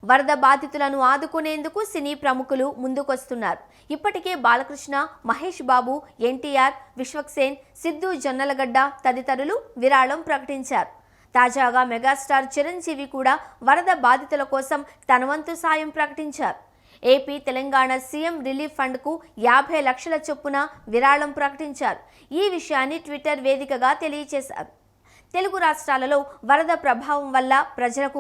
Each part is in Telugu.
వరద బాధితులను ఆదుకునేందుకు సినీ ప్రముఖులు ముందుకొస్తున్నారు. ఇప్పటికే బాలకృష్ణ, మహేష్ బాబు, ఎన్టీఆర్, విశ్వక్సేన్, సిద్ధు జొన్నలగడ్డ తదితరులు విరాళం ప్రకటించారు. తాజాగా మెగాస్టార్ చిరంజీవి కూడా వరద బాధితుల కోసం తన వంతు సాయం ప్రకటించారు. ఏపీ, తెలంగాణ సీఎం రిలీఫ్ ఫండ్కు 50 లక్షల చొప్పున విరాళం ప్రకటించారు. ఈ విషయాన్ని ట్విట్టర్ వేదికగా తెలియజేశారు. తెలుగు రాష్ట్రాలలో వరద ప్రభావం వల్ల ప్రజలకు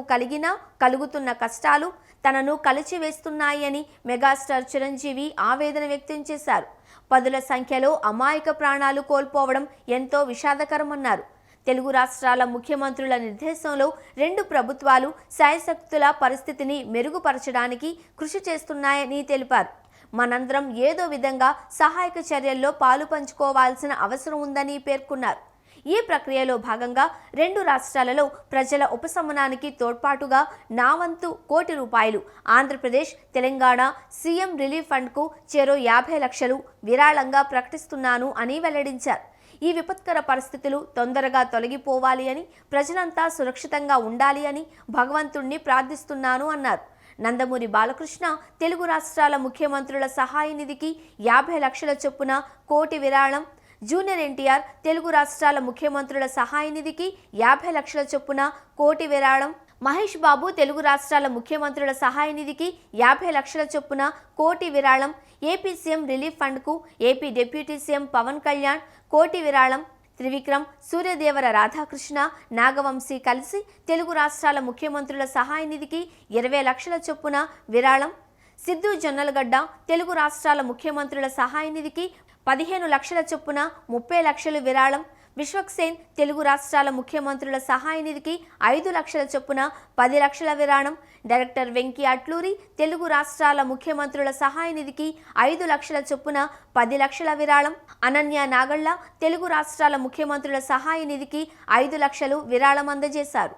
కలుగుతున్న కష్టాలు తనను కలిచివేస్తున్నాయని మెగాస్టార్ చిరంజీవి ఆవేదన వ్యక్తం చేశారు. పదుల సంఖ్యలో అమాయక ప్రాణాలు కోల్పోవడం ఎంతో విషాదకరమన్నారు. తెలుగు రాష్ట్రాల ముఖ్యమంత్రుల నిర్దేశంలో 2 ప్రభుత్వాలు శాయశక్తుల పరిస్థితిని మెరుగుపరచడానికి కృషి చేస్తున్నాయని తెలిపారు. మనందరం ఏదో విధంగా సహాయక చర్యల్లో పాలు పంచుకోవాల్సిన అవసరం ఉందని పేర్కొన్నారు. ఈ ప్రక్రియలో భాగంగా 2 రాష్ట్రాలలో ప్రజల ఉపశమనానికి తోడ్పాటుగా నా వంతు ₹1 ఆంధ్రప్రదేశ్, తెలంగాణ సీఎం రిలీఫ్ ఫండ్కు చెరో 50 లక్షలు విరాళంగా ప్రకటిస్తున్నాను అని వెల్లడించారు. ఈ విపత్కర పరిస్థితులు తొందరగా తొలగిపోవాలి అని, ప్రజలంతా సురక్షితంగా ఉండాలి అని భగవంతుణ్ణి ప్రార్థిస్తున్నాను అన్నారు. నందమూరి బాలకృష్ణ తెలుగు రాష్ట్రాల ముఖ్యమంత్రుల సహాయ నిధికి 50 లక్షల చొప్పున ₹1 విరాళం, జూనియర్ ఎన్టీఆర్ తెలుగు రాష్ట్రాల ముఖ్యమంత్రుల సహాయ నిధికి 50 లక్షల చొప్పున ₹1 విరాళం, మహేష్ బాబు తెలుగు రాష్ట్రాల ముఖ్యమంత్రుల సహాయ నిధికి 50 లక్షల చొప్పున ₹1 విరాళం, ఏపీ సీఎం రిలీఫ్ ఫండ్కు AP deputy CM Pawan Kalyan ₹1 విరాళం, త్రివిక్రమ్, సూర్యదేవర రాధాకృష్ణ, నాగవంశీ కలిసి తెలుగు రాష్ట్రాల ముఖ్యమంత్రుల సహాయ నిధికి 20 లక్షల చొప్పున విరాళం, సిద్ధు జొన్నలగడ్డ తెలుగు రాష్ట్రాల ముఖ్యమంత్రుల సహాయ నిధికి 15 లక్షల చొప్పున 30 లక్షలు విరాళం, విశ్వక్సేన్ తెలుగు రాష్ట్రాల ముఖ్యమంత్రుల సహాయ నిధికి 5 లక్షల చొప్పున 10 లక్షల విరాళం, డైరెక్టర్ వెంకీ అట్లూరి తెలుగు రాష్ట్రాల ముఖ్యమంత్రుల సహాయ నిధికి 5 లక్షల చొప్పున 10 లక్షల విరాళం, అనన్య నాగళ్ళ తెలుగు రాష్ట్రాల ముఖ్యమంత్రుల సహాయ నిధికి 5 లక్షలు విరాళం అందజేశారు.